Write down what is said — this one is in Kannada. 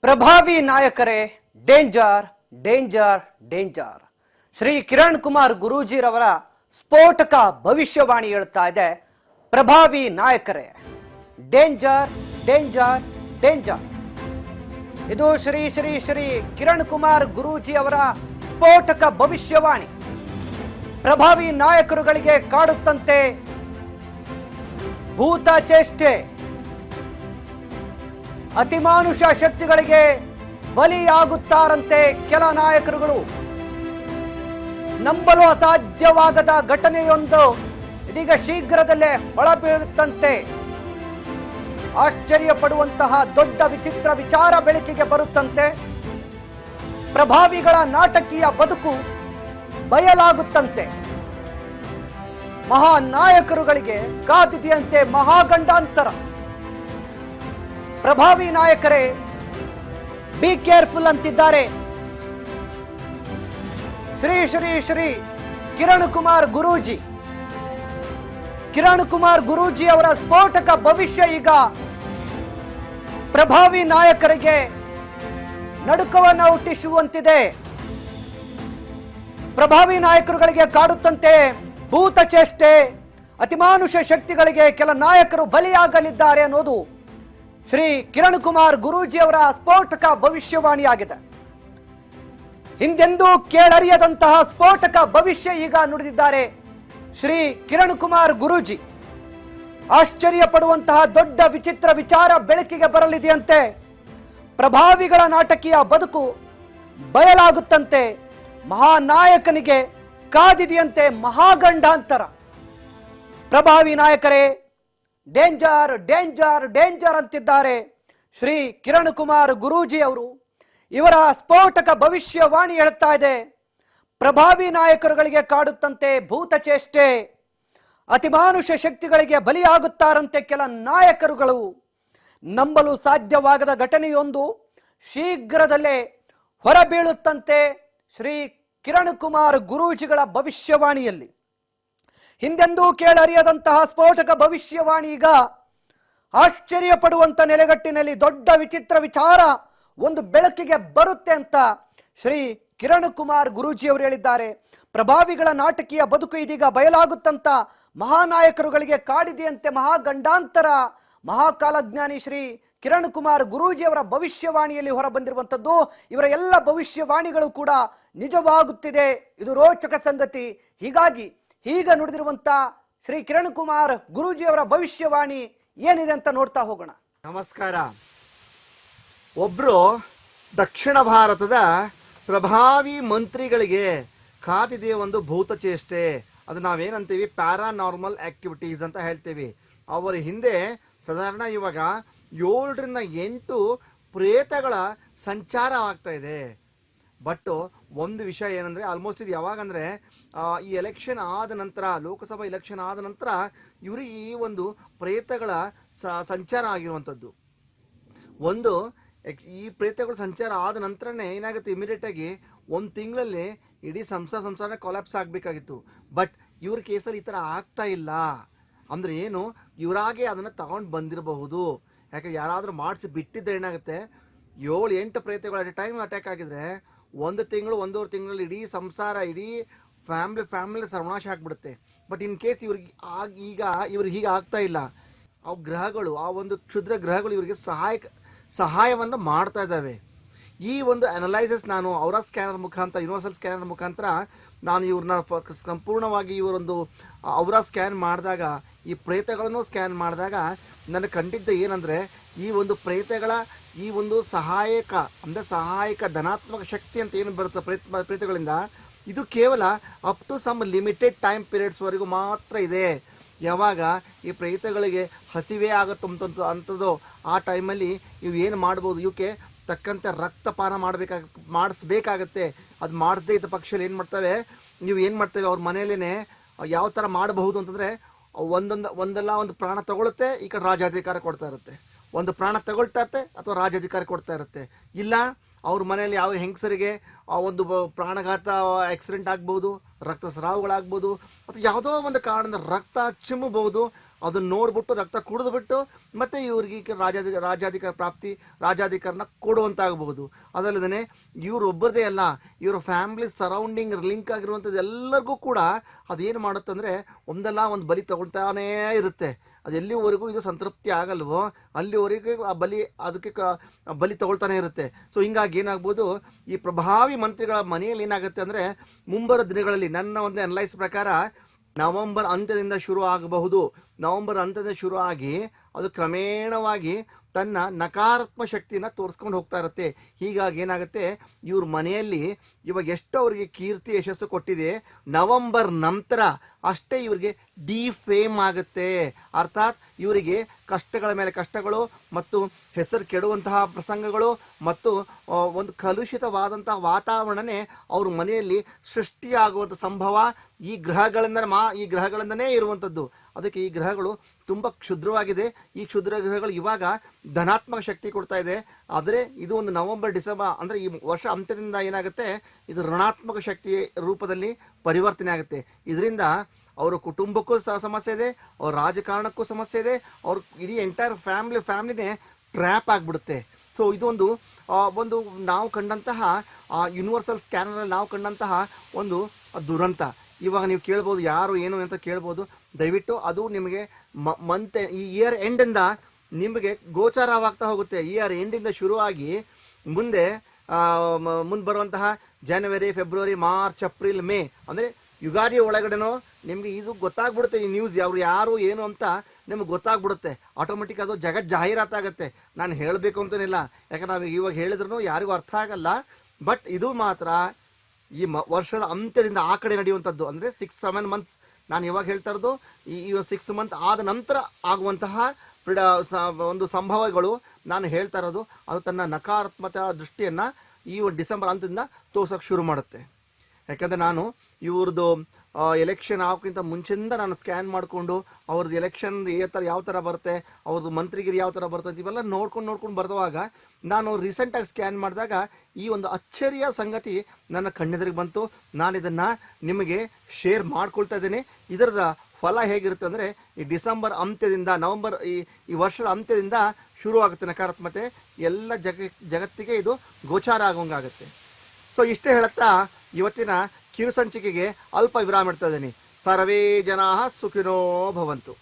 ಪ್ರಭಾವಿ ನಾಯಕರೇ danger danger danger. Shri Kiran Kumar ಗುರೂಜಿರವರ ಸ್ಫೋಟಕ ಭವಿಷ್ಯವಾಣಿ ಹೇಳ್ತಾ ಇದೆ. ಪ್ರಭಾವಿ ನಾಯಕರೇ ಡೇಂಜರ್ ಡೇಂಜರ್ ಡೇಂಜರ್. ಇದು ಶ್ರೀ ಶ್ರೀ ಶ್ರೀ ಕಿರಣ್ ಕುಮಾರ್ ಗುರೂಜಿ ಅವರ ಸ್ಫೋಟಕ ಭವಿಷ್ಯವಾಣಿ. ಪ್ರಭಾವಿ ನಾಯಕರುಗಳಿಗೆ ಕಾಡುತ್ತಂತೆ ಭೂತ ಚೇಷ್ಟೆ. ಅತಿಮಾನುಷ ಶಕ್ತಿಗಳಿಗೆ ಬಲಿಯಾಗುತ್ತಾರಂತೆ ಕೆಲ ನಾಯಕರುಗಳು. ನಂಬಲು ಅಸಾಧ್ಯವಾಗದ ಘಟನೆಯೊಂದು ಇದೀಗ ಶೀಘ್ರದಲ್ಲೇ ಹೊಳಬೀಳುತ್ತಂತೆ. ಆಶ್ಚರ್ಯ ಪಡುವಂತಹ ದೊಡ್ಡ ವಿಚಿತ್ರ ವಿಚಾರ ಬೆಳಕಿಗೆ ಬರುತ್ತಂತೆ. ಪ್ರಭಾವಿಗಳ ನಾಟಕೀಯ ಬದುಕು ಬಯಲಾಗುತ್ತಂತೆ. ಮಹಾ ನಾಯಕರುಗಳಿಗೆ ಕಾದಿದೆಯಂತೆ ಮಹಾಗಂಡಾಂತರ. ಪ್ರಭಾವಿ ನಾಯಕರೇ ಬಿ ಕೇರ್ಫುಲ್ ಅಂತಿದ್ದಾರೆ ಶ್ರೀ ಶ್ರೀ ಶ್ರೀ ಕಿರಣ್ ಕುಮಾರ್ ಗುರೂಜಿ. ಕಿರಣ್ ಕುಮಾರ್ ಗುರೂಜಿ ಅವರ ಸ್ಫೋಟಕ ಭವಿಷ್ಯ ಈಗ ಪ್ರಭಾವಿ ನಾಯಕರಿಗೆ ನಡುಕವನ್ನು ಹುಟ್ಟಿಸುವಂತಿದೆ. ಪ್ರಭಾವಿ ನಾಯಕರುಗಳಿಗೆ ಕಾಡುತ್ತಂತೆ ಭೂತ ಚೇಷ್ಟೆ. ಅತಿಮಾನುಷ ಶಕ್ತಿಗಳಿಗೆ ಕೆಲ ನಾಯಕರು ಬಲಿಯಾಗಲಿದ್ದಾರೆ ಅನ್ನೋದು ಶ್ರೀ ಕಿರಣ್ ಕುಮಾರ್ ಗುರೂಜಿ ಅವರ ಸ್ಫೋಟಕ ಭವಿಷ್ಯವಾಣಿಯಾಗಿದೆ. ಹಿಂದೆಂದೂ ಕೇಳರಿಯದಂತಹ ಸ್ಫೋಟಕ ಭವಿಷ್ಯ ಈಗ ನುಡಿದಿದ್ದಾರೆ ಶ್ರೀ ಕಿರಣ್ ಕುಮಾರ್ ಗುರೂಜಿ. ಆಶ್ಚರ್ಯ ಪಡುವಂತಹ ದೊಡ್ಡ ವಿಚಿತ್ರ ವಿಚಾರ ಬೆಳಕಿಗೆ ಬರಲಿದೆಯಂತೆ. ಪ್ರಭಾವಿಗಳ ನಾಟಕೀಯ ಬದುಕು ಬಯಲಾಗುತ್ತಂತೆ. ಮಹಾನಾಯಕನಿಗೆ ಕಾದಿದೆಯಂತೆ ಮಹಾಗಂಡಾಂತರ. ಪ್ರಭಾವಿ ನಾಯಕರೇ ಡೇಂಜರ್ ಡೇಂಜರ್ ಡೇಂಜರ್ ಅಂತಿದ್ದಾರೆ ಶ್ರೀ ಕಿರಣ್ ಕುಮಾರ್ ಗುರೂಜಿ ಅವರು. ಇವರ ಸ್ಫೋಟಕ ಭವಿಷ್ಯವಾಣಿ ಹೇಳ್ತಾ ಇದೆ ಪ್ರಭಾವಿ ನಾಯಕರುಗಳಿಗೆ ಕಾಡುತ್ತಂತೆ ಭೂತ ಚೇಷ್ಟೆ. ಅತಿಮಾನುಷ ಶಕ್ತಿಗಳಿಗೆ ಬಲಿಯಾಗುತ್ತಾರಂತೆ ಕೆಲ ನಾಯಕರುಗಳು. ನಂಬಲು ಸಾಧ್ಯವಾಗದ ಘಟನೆಯೊಂದು ಶೀಘ್ರದಲ್ಲೇ ಹೊರಬೀಳುತ್ತಂತೆ ಶ್ರೀ ಕಿರಣ್ ಕುಮಾರ್ ಗುರೂಜಿಗಳ ಭವಿಷ್ಯವಾಣಿಯಲ್ಲಿ. ಹಿಂದೆಂದೂ ಕೇಳರಿಯದಂತಹ ಸ್ಫೋಟಕ ಭವಿಷ್ಯವಾಣಿ ಈಗ ಆಶ್ಚರ್ಯ ಪಡುವಂತ ನೆಲೆಗಟ್ಟಿನಲ್ಲಿ ದೊಡ್ಡ ವಿಚಿತ್ರ ವಿಚಾರ ಒಂದು ಬೆಳಕಿಗೆ ಬರುತ್ತೆ ಅಂತ ಶ್ರೀ ಕಿರಣ್ ಕುಮಾರ್ ಗುರೂಜಿ ಅವರು ಹೇಳಿದ್ದಾರೆ. ಪ್ರಭಾವಿಗಳ ನಾಟಕೀಯ ಬದುಕು ಇದೀಗ ಬಯಲಾಗುತ್ತಂತ ಮಹಾನಾಯಕರುಗಳಿಗೆ ಕಾಡಿದೆಯಂತೆ ಮಹಾಗಂಡಾಂತರ. ಮಹಾಕಾಲಜ್ಞಾನಿ ಶ್ರೀ ಕಿರಣ್ ಕುಮಾರ್ ಗುರೂಜಿ ಅವರ ಭವಿಷ್ಯವಾಣಿಯಲ್ಲಿ ಹೊರಬಂದಿರುವಂಥದ್ದು. ಇವರ ಎಲ್ಲ ಭವಿಷ್ಯವಾಣಿಗಳು ಕೂಡ ನಿಜವಾಗುತ್ತಿದೆ. ಇದು ರೋಚಕ ಸಂಗತಿ. ಹೀಗಾಗಿ ಈಗ ನುಡಿದಿರುವಂತ ಶ್ರೀ ಕಿರಣ್ ಕುಮಾರ್ ಗುರೂಜಿ ಅವರ ಭವಿಷ್ಯವಾಣಿ ಏನಿದೆ ಅಂತ ನೋಡ್ತಾ ಹೋಗೋಣ. ನಮಸ್ಕಾರ. ಒಬ್ರು ದಕ್ಷಿಣ ಭಾರತದ ಪ್ರಭಾವಿ ಮಂತ್ರಿಗಳಿಗೆ ಕಾದಿದೆ ಒಂದು ಭೂತ ಚೇಷ್ಟೆ. ಅದು ನಾವೇನಂತೀವಿ ಪ್ಯಾರಾನಾರ್ಮಲ್ ಆಕ್ಟಿವಿಟೀಸ್ ಅಂತ ಹೇಳ್ತೀವಿ. ಅವರ ಹಿಂದೆ ಸಾಧಾರಣ ಇವಾಗ 7ರಿಂದ 8 ಪ್ರೇತಗಳ ಸಂಚಾರ ಆಗ್ತಾ ಇದೆ. ಬಟ್ ಒಂದು ವಿಷಯ ಏನಂದರೆ ಆಲ್ಮೋಸ್ಟ್ ಇದು ಯಾವಾಗಂದರೆ ಈ ಎಲೆಕ್ಷನ್ ಆದ ನಂತರ, ಲೋಕಸಭಾ ಎಲೆಕ್ಷನ್ ಆದ ನಂತರ ಇವರಿಗೆ ಈ ಒಂದು ಪ್ರೇತಗಳ ಸಂಚಾರ ಆಗಿರುವಂಥದ್ದು. ಒಂದು ಈ ಪ್ರೇತಗಳ ಸಂಚಾರ ಆದ ನಂತರನೇ ಏನಾಗುತ್ತೆ, ಇಮಿಡಿಯೇಟಾಗಿ 1 ತಿಂಗಳಲ್ಲಿ ಇಡೀ ಸಂಸಾರ ಕೊಲ್ಯಾಪ್ಸ್ ಆಗಬೇಕಾಗಿತ್ತು. ಬಟ್ ಇವ್ರ ಕೇಸಲ್ಲಿ ಈ ಥರ ಆಗ್ತಾ ಇಲ್ಲ. ಅಂದರೆ ಏನು, ಇವರಾಗೆ ಅದನ್ನು ತಗೊಂಡು ಬಂದಿರಬಹುದು. ಯಾಕೆ ಯಾರಾದರೂ ಮಾಡಿಸಿ ಬಿಟ್ಟಿದ್ದರೆ ಏನಾಗುತ್ತೆ, 7-8 ಪ್ರೇತಗಳು ಅಟ್ ಎ ಟೈಮ್ ಅಟ್ಯಾಕ್ ಆಗಿದ್ರೆ 1 ತಿಂಗಳು 1.5 ತಿಂಗಳಲ್ಲಿ ಇಡೀ ಸಂಸಾರ, ಇಡೀ ಫ್ಯಾಮಿಲಿ ಸರ್ವನಾಶ ಆಗಿಬಿಡುತ್ತೆ. ಬಟ್ ಇನ್ ಕೇಸ್ ಇವ್ರಿಗೆ ಹೀಗೆ ಆಗ್ತಾ ಇಲ್ಲ. ಆ ಗ್ರಹಗಳು, ಆ ಒಂದು ಕ್ಷುದ್ರ ಗ್ರಹಗಳು ಇವರಿಗೆ ಸಹಾಯವನ್ನು ಮಾಡ್ತಾ ಇದ್ದಾವೆ. ಈ ಒಂದು ಅನಲೈಸಿಸ್ ನಾನು ಔರಾ ಸ್ಕ್ಯಾನರ್ ಮುಖಾಂತರ, ಯೂನಿವರ್ಸಲ್ ಸ್ಕ್ಯಾನರ್ ಮುಖಾಂತರ ನಾನು ಇವ್ರನ್ನ ಸಂಪೂರ್ಣವಾಗಿ ಇವರೊಂದು ಔರಾ ಸ್ಕ್ಯಾನ್ ಮಾಡಿದಾಗ, ಈ ಪ್ರೇತಗಳನ್ನು ಸ್ಕ್ಯಾನ್ ಮಾಡಿದಾಗ ನನಗೆ ಕಂಡಿದ್ದ ಏನಂದರೆ, ಈ ಒಂದು ಪ್ರೇತಗಳ ಈ ಒಂದು ಸಹಾಯಕ ಧನಾತ್ಮಕ ಶಕ್ತಿ ಅಂತ ಏನು ಬರುತ್ತೆ ಪ್ರೇತಗಳಿಂದ, ಇದು ಕೇವಲ up to some limited time ಪೀರಿಯಡ್ಸ್ವರೆಗೂ ಮಾತ್ರ ಇದೆ. ಯಾವಾಗ ಈ ಪ್ರೇತಗಳಿಗೆ ಹಸಿವೆ ಅಂಥದ್ದು ಆ ಟೈಮಲ್ಲಿ ಇವು ಏನು ಮಾಡ್ಬೋದು, ಇವಕ್ಕೆ ತಕ್ಕಂತೆ ರಕ್ತಪಾನ ಮಾಡಿಸ್ಬೇಕಾಗತ್ತೆ. ಅದು ಮಾಡಿಸದೇ ಇದ್ದ ಪಕ್ಷದಲ್ಲಿ ಏನು ಮಾಡ್ತವೆ, ನೀವು ಏನು ಮಾಡ್ತೇವೆ, ಅವ್ರ ಮನೆಯಲ್ಲೇ ಯಾವ ಥರ ಮಾಡಬಹುದು ಅಂತಂದರೆ, ಒಂದಲ್ಲ ಒಂದು ಪ್ರಾಣ ತಗೊಳುತ್ತೆ, ಈ ಕಡೆ ರಾಜ್ಯಾಧಿಕಾರ ಕೊಡ್ತಾ ಇರುತ್ತೆ. ಒಂದು ಪ್ರಾಣ ತಗೊಳ್ತಾ ಇರುತ್ತೆ ಅಥವಾ ರಾಜ್ಯಾಧಿಕಾರ ಕೊಡ್ತಾ ಇರುತ್ತೆ. ಇಲ್ಲ ಅವ್ರ ಮನೆಯಲ್ಲಿ ಯಾವ ಹೆಂಗಸರಿಗೆ ಒಂದು ಪ್ರಾಣಘಾತ ಆಕ್ಸಿಡೆಂಟ್ ಆಗ್ಬೋದು, ರಕ್ತಸ್ರಾವಗಳಾಗ್ಬೋದು, ಅಥವಾ ಯಾವುದೋ ಒಂದು ಕಾರಣದಿಂದ ರಕ್ತ ಚಿಮ್ಮಬಹುದು. ಅದನ್ನ ನೋಡ್ಬಿಟ್ಟು ರಕ್ತ ಕುಡಿದ್ಬಿಟ್ಟು ಮತ್ತೆ ಇವ್ರಿಗೆ ರಾಜ್ಯಾಧಿಕಾರ ಪ್ರಾಪ್ತಿ ರಾಜ್ಯಾಧಿಕಾರನ ಕೊಡುವಂತಾಗಬಹುದು. ಅದಲ್ಲದೆ ಇವ್ರು ಒಬ್ಬರದೇ ಅಲ್ಲ, ಇವ್ರ ಫ್ಯಾಮಿಲಿ ಸರೌಂಡಿಂಗ್ ಲಿಂಕ್ ಆಗಿರುವಂಥದ್ದು ಎಲ್ಲರಿಗೂ ಕೂಡ ಅದೇನು ಮಾಡುತ್ತಂದರೆ ಒಂದಲ್ಲ ಒಂದು ಬಲಿ ತಗೊಳ್ತಾನೇ ಇರುತ್ತೆ. ಅದು ಎಲ್ಲಿವರೆಗೂ ಇದು ಸಂತೃಪ್ತಿ ಆಗಲ್ವೋ ಅಲ್ಲಿವರೆಗೂ ಆ ಅದಕ್ಕೆ ಬಲಿ ತಗೊಳ್ತಾನೆ ಇರುತ್ತೆ. ಸೊ ಹಿಂಗಾಗಿ ಏನಾಗ್ಬೋದು, ಈ ಪ್ರಭಾವಿ ಮಂತ್ರಿಗಳ ಮನೆಯಲ್ಲಿ ಏನಾಗುತ್ತೆ ಅಂದರೆ ಮುಂಬರುವ ದಿನಗಳಲ್ಲಿ ನನ್ನ ಒಂದು ಅನಲೈಸ್ ಪ್ರಕಾರ ನವೆಂಬರ್ ಅಂತ್ಯದಿಂದ ಶುರು ಆಗಬಹುದು. ನವೆಂಬರ್ ಅಂತ್ಯದಿಂದ ಶುರು ಆಗಿ ಅದು ಕ್ರಮೇಣವಾಗಿ ತನ್ನ ನಕಾರಾತ್ಮಕ ಶಕ್ತಿನ ತೋರಿಸ್ಕೊಂಡು ಹೋಗ್ತಾ ಇರುತ್ತೆ. ಹೀಗಾಗಿ ಏನಾಗುತ್ತೆ, ಇವ್ರ ಮನೆಯಲ್ಲಿ ಇವಾಗ ಎಷ್ಟು ಅವರಿಗೆ ಕೀರ್ತಿ ಯಶಸ್ಸು ಕೊಟ್ಟಿದೆ, ನವೆಂಬರ್ ನಂತರ ಅಷ್ಟೇ ಇವರಿಗೆ ಡಿಫೇಮ್ ಆಗುತ್ತೆ. ಅರ್ಥಾತ್ ಇವರಿಗೆ ಕಷ್ಟಗಳ ಮೇಲೆ ಕಷ್ಟಗಳು ಮತ್ತು ಹೆಸರು ಕೆಡುವಂತಹ ಪ್ರಸಂಗಗಳು ಮತ್ತು ಒಂದು ಕಲುಷಿತವಾದಂತಹ ವಾತಾವರಣನೇ ಅವ್ರ ಮನೆಯಲ್ಲಿ ಸೃಷ್ಟಿಯಾಗುವಂಥ ಸಂಭವ ಈ ಗ್ರಹಗಳಿಂದನೇ ಇರುವಂಥದ್ದು. ಅದಕ್ಕೆ ಈ ಗ್ರಹಗಳು ತುಂಬ ಕ್ಷುದ್ರವಾಗಿದೆ. ಈ ಕ್ಷುದ್ರ ಗ್ರಹಗಳು ಇವಾಗ ಧನಾತ್ಮಕ ಶಕ್ತಿ ಕೊಡ್ತಾ ಇದೆ. ಆದರೆ ಇದು ಒಂದು ನವೆಂಬರ್ ಡಿಸೆಂಬರ್ ಅಂದರೆ ಈ ವರ್ಷ ಅಂತ್ಯದಿಂದ ಏನಾಗುತ್ತೆ, ಇದು ಋಣಾತ್ಮಕ ಶಕ್ತಿ ರೂಪದಲ್ಲಿ ಪರಿವರ್ತನೆ ಆಗುತ್ತೆ. ಇದರಿಂದ ಅವರ ಕುಟುಂಬಕ್ಕೂ ಸಮಸ್ಯೆ ಇದೆ, ಅವ್ರ ರಾಜಕಾರಣಕ್ಕೂ ಸಮಸ್ಯೆ ಇದೆ, ಅವ್ರ ಇಡೀ ಎಂಟೈರ್ ಫ್ಯಾಮಿಲಿನೇ ಟ್ರ್ಯಾಪ್ ಆಗಿಬಿಡುತ್ತೆ. ಸೊ ಇದೊಂದು ಒಂದು ನಾವು ಕಂಡಂತಹ ಯೂನಿವರ್ಸಲ್ ಸ್ಕ್ಯಾನರಲ್ಲಿ ನಾವು ಕಂಡಂತಹ ಒಂದು ದುರಂತ. ಇವಾಗ ನೀವು ಕೇಳ್ಬೋದು ಯಾರು ಏನು ಅಂತ ಕೇಳ್ಬೋದು. ದಯವಿಟ್ಟು ಅದು ನಿಮಗೆ ಈ ಇಯರ್ ಎಂಡಿಂದ ನಿಮಗೆ ಗೋಚಾರವಾಗ್ತಾ ಹೋಗುತ್ತೆ. ಇಯರ್ ಎಂಡಿಂದ ಶುರುವಾಗಿ ಮುಂದೆ ಬರುವಂತಹ ಜನವರಿ, ಫೆಬ್ರವರಿ, ಮಾರ್ಚ್, ಏಪ್ರಿಲ್, ಮೇ ಅಂದರೆ ಯುಗಾದಿ ಒಳಗಡೆನೋ ನಿಮಗೆ ಇದು ಗೊತ್ತಾಗ್ಬಿಡುತ್ತೆ. ಈ ನ್ಯೂಸ್ ಯಾರು ಏನು ಅಂತ ನಿಮ್ಗೆ ಗೊತ್ತಾಗ್ಬಿಡುತ್ತೆ. ಆಟೋಮೆಟಿಕ್ ಅದು ಜಾಹೀರಾತಾಗುತ್ತೆ. ನಾನು ಹೇಳಬೇಕು ಅಂತನಿಲ್ಲ, ಯಾಕಂದ್ರೆ ನಾವು ಇವಾಗ ಹೇಳಿದ್ರು ಯಾರಿಗೂ ಅರ್ಥ ಆಗಲ್ಲ. ಬಟ್ ಇದು ಮಾತ್ರ ಈ ವರ್ಷದ ಅಂತ್ಯದಿಂದ ಆ ಕಡೆ ನಡೆಯುವಂಥದ್ದು. ಅಂದರೆ 6-7 ಮಂತ್ಸ್ ನಾನು ಇವಾಗ ಹೇಳ್ತಾ ಇರೋದು ಈ 6 ಮಂತ್ ಆದ ನಂತರ ಆಗುವಂತಹ ಒಂದು ಸಂಭವಗಳು ನಾನು ಹೇಳ್ತಾ ಇರೋದು. ಅದು ತನ್ನ ನಕಾರಾತ್ಮಕ ದೃಷ್ಟಿಯನ್ನು ಈ ಒಂದು ಡಿಸೆಂಬರ್ ಅಂತ್ಯದಿಂದ ತೋರ್ಸೋಕೆ ಶುರು ಮಾಡುತ್ತೆ. ಯಾಕಂದರೆ ನಾನು ಇವ್ರದ್ದು ಎಲೆಕ್ಷನ್ ಆಗೋಕ್ಕಿಂತ ಮುಂಚೆಯಿಂದ ನಾನು ಸ್ಕ್ಯಾನ್ ಮಾಡಿಕೊಂಡು ಅವ್ರದ್ದು ಎಲೆಕ್ಷನ್ ಯಾವ ಥರ ಬರುತ್ತೆ, ಅವ್ರದ್ದು ಮಂತ್ರಿಗಿರಿ ಯಾವ ಥರ ಬರುತ್ತೆ ಇವೆಲ್ಲ ನೋಡ್ಕೊಂಡು ಬರುವಾಗ ನಾನು ರೀಸೆಂಟಾಗಿ ಸ್ಕ್ಯಾನ್ ಮಾಡಿದಾಗ ಈ ಒಂದು ಅಚ್ಚರಿಯ ಸಂಗತಿ ನನ್ನ ಕಣ್ಣೆದುರಿಗೆ ಬಂತು. ನಾನು ಇದನ್ನು ನಿಮಗೆ ಶೇರ್ ಮಾಡ್ಕೊಳ್ತಾ ಇದ್ದೀನಿ. ಇದರದ ಫಲ ಹೇಗಿರುತ್ತೆ ಅಂದರೆ ಈ ಡಿಸೆಂಬರ್ ಅಂತ್ಯದಿಂದ ನವೆಂಬರ್ ಈ ವರ್ಷದ ಅಂತ್ಯದಿಂದ ಶುರುವಾಗುತ್ತೆ ನಕಾರಾತ್ಮಕತೆ. ಎಲ್ಲ ಜಗತ್ತಿಗೆ ಇದು ಗೋಚಾರ ಆಗೋಂಗಾಗುತ್ತೆ. ಸೊ ಇಷ್ಟೇ ಹೇಳುತ್ತಾ ಇವತ್ತಿನ ಕಿರು ಸಂಚಿಕೆಗೆ ಅಲ್ಪ ವಿರಾಮ ಇಡ್ತಾ ಇದ್ದೀನಿ. ಸರ್ವೇ ಜನಾಃ ಸುಖಿನೋ ಭವಂತು.